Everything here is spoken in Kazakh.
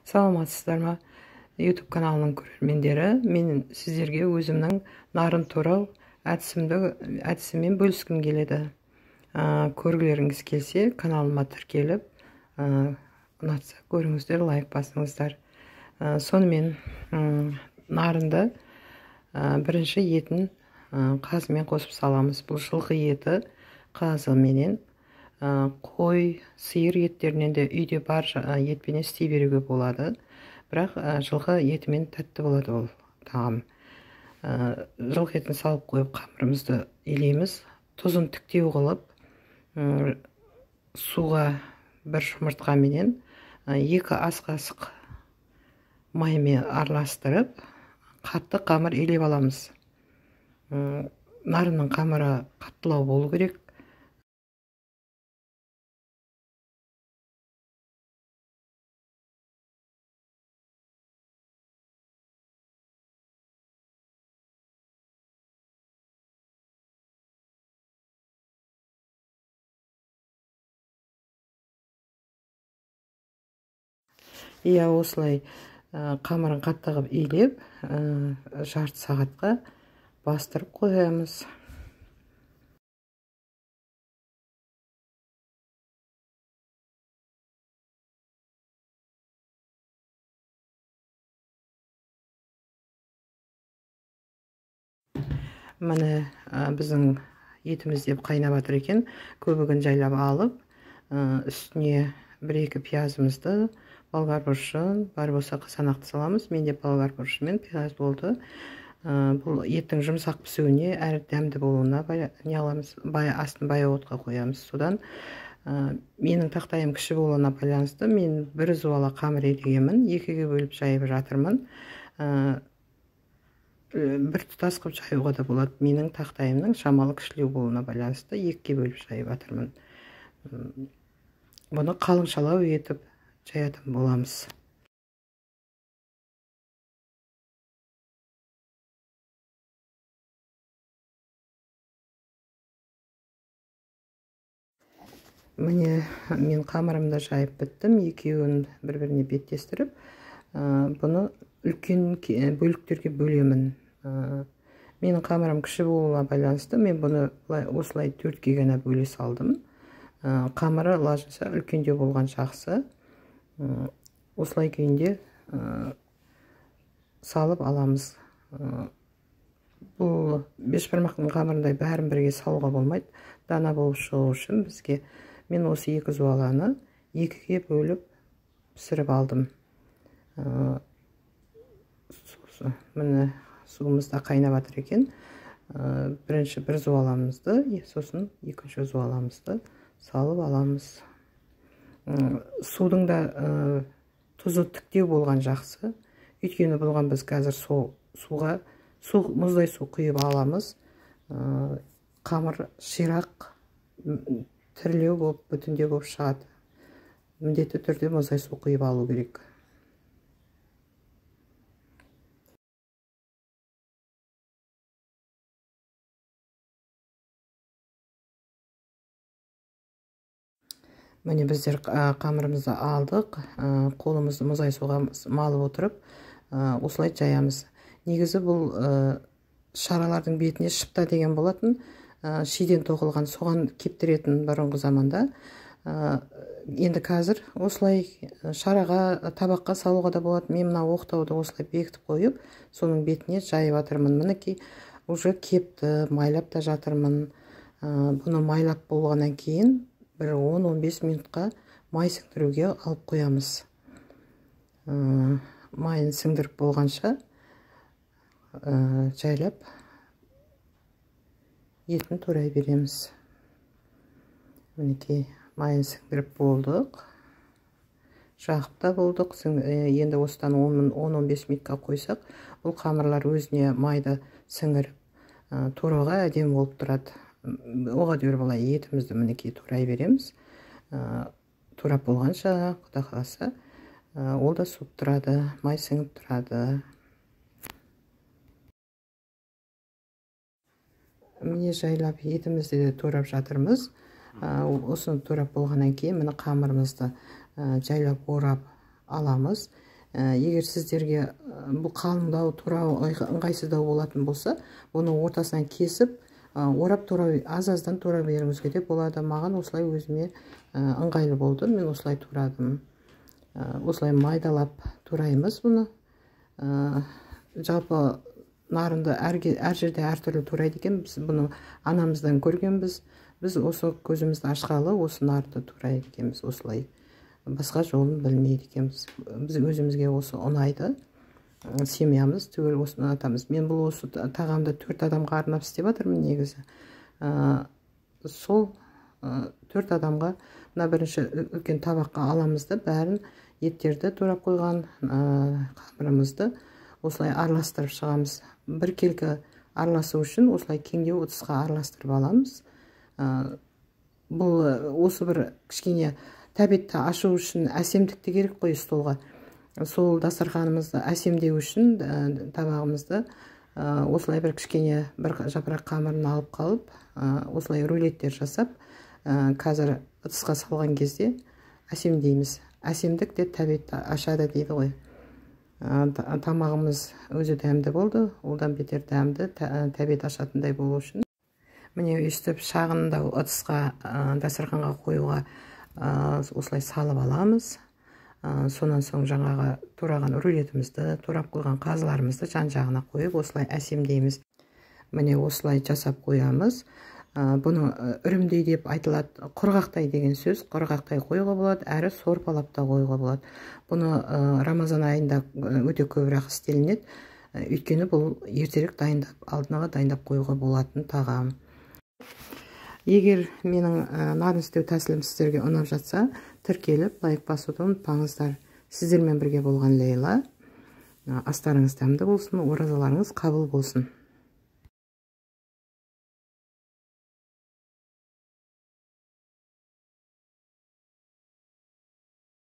Саламатсыздар ма? YouTube каналының көрермендері, мен сіздерге өзімнің нарын турау әдісімен бөліскім келеді. Көргілеріңіз келсе, каналыма тіркеліп, ұнатса көріңіздер, лайк басыңыздар. Сонымен нарынды бірінші етін қазымен қосып саламыз. Бұл жылқы еті қазы менен, қой, сиыр еттерінен де үйде бар етпен істей беруге болады. Бірақ жылқы етімен тәтті болады ол тағам. Жылқы етін салып қойып қамырымызды илейміз. Тұзын тіктеу қылып, суға бір жұмыртқа менен 2 ас қасық маймен араластырып, қатты қамыр илеп аламыз. Нарының қамыры қаттылау болу керек. Осылай қамырын қатты қылып илеп, жарты сағатқа бастырып қоямыз. Міне біздің етіміз деп қайнап жатыр екен. Көбігін жайлап алып, үстіне 1-2 пиязымызды, болгар бұрышын, бар болса қызанақты саламыз. Менде болгар бұрышы мен пияз болды. Бұл еттің жұмсақ пісуіне, әрі дәмді болуына астын баяу отқа қоямыз. Содан менің тақтайым кіші болуына байланысты мен 1 зуала қамыр илегенмін, 2-ге бөліп жайып жатырмын. Бір тұтас қып жаюға да болады. Менің тақтайымның шамалы кішілеу болуына байланысты 2-ге бөліп жайып жатырмын. Бұны қалыңшалау етіп жаятын боламыз. Міне мен қамырымды жайып біттім. Екеуін бір-біріне беттестіріп, бұны үлкен бөліктерге бөлемін. Менің қамырым кіші болуына байланысты мен бұны осылай 4-ге ғана бөле салдым. Қамыры лажынша үлкендеу болған жақсы. Осылай күйінде салып аламыз. Бұл бешбармақтың қамырындай бәрін бірге салуға болмайды. Дана болып шығу үшін бізге мен осы 2 зуаланы 2-ге бөліп пісіріп алдым. Міне суымыз да қайнап жатыр екен. Бірінші 1 зуаламызды, сосын 2-ші зуаламызды салып аламыз. Судың да тұзы тіктеу болған жақсы. Өйткені болған біз қазір суға мұздай су құйып аламыз. Қамыр ширақ, тірлеу болып, бүтіндеу болып шығады. Міндетті түрде мұздай су құйып алу керек. Міне біздер қамырымызды алдық, қолымызды мұздай суға малып отырып, осылай жаямыз. Негізі бұл шаралардың бетіне шыпта деген болатын, шиден тоқылған, соған кептіретін бұрынғы заманда. Енді қазір осылай шараға, табаққа салуға да болады. Мен мына оқтауды осылай бекітіп қойып, соның бетіне жайып жатырмын. Мінекей уже кепті, майлап та жатырмын. Бұны майлап болғаннан кейін бір 10-15 минутқа май сіңдіруге алып қоямыз. Майын сіңдіріп болғанша жайлап етін турай береміз. Мінекей майын сіңдіріп болдық. Жағып та болдық. Енді осыдан 10-15 минутқа қойсақ, бұл қамырлар өзіне майды сіңіріп тураға әдем болып тұрады. Оға дөр болай етімізді мінекей турай береміз. Турап болғанша, құда қаласа, ол да суып тұрады, май сіңіп тұрады. Міне жайлап етімізді де турап жатырмыз. Осыны турап болғаннан кейін міне қамырымызды жайлап орап аламыз. егер сіздерге бұл қалыңдау турау ыңғайсыздау болатын болса, бұны ортасынан кесіп орап аз-аздан тура беруіңізге де болады. Маған осылай өзіме ыңғайлы болды, мен осылай турадым. Осылай майдалап тураймыз бұны. Жалпы нарынды әр жерде әртүрлі турайды екен. Біз бұны анамыздан көргенбіз. Біз осы көзімізді ашқалы осы нарды турайды екенбіз осылай. Басқа жолын білмейді екенбіз. Біз өзімізге осы ұнайды. Семьямыз түгел осыны атамыз. Мен бұл осы тағамды 4 адамға арнап істеп жатырмын негізі. Сол 4 адамға мына бірінші үлкен табаққа аламыз да бәрін еттерді турап қойған қамырымызды осылай араластырып шығамыз. Бір келкі араласу үшін осылай кеңдеу ыдысқа араластырып аламыз. Бұл осы бір кішкене тәбетті ашу үшін әсемдікті керек қой столға. Сол дастарханымызды әсемдеу үшін табағымызды осылай бір кішкене бір жапырақ қамырын алып қалып, осылай рулеттер жасап, қазір ыдысқа салған кезде әсемдейміз. Әсемдік те тәбетті ашады дейді ғой. Тамағымыз өзі дәмді болды, одан бетер дәмді тәбет ашатындай болу үшін. Міне өйстіп шағындау ыдысқа дастарханға қоюға осылай салып аламыз. Сонан соң жаңағы тураған рулетімізді, турап қойған қазыларымызды жан-жағына қойып, осылай әсемдейміз. Міне осылай жасап қоямыз. Бұны үрімдей деп айтылады. Құрғақтай деген сөз, құрғақтай қоюға болады, әрі сорпалап та қоюға болады. Бұны Рамазан айында өте көбірек істелінеді. Өйткені бұл ертерек дайындап, алдынаға дайындап қоюға болатын тағам. Егер менің нарын істеу тәсілім сіздерге ұнап жатса, тіркеліп, лайк басуды ұмытпаңыздар. Сіздермен бірге болған Лейла. Астарыңыз дәмді болсын, оразаларыңыз қабыл болсын.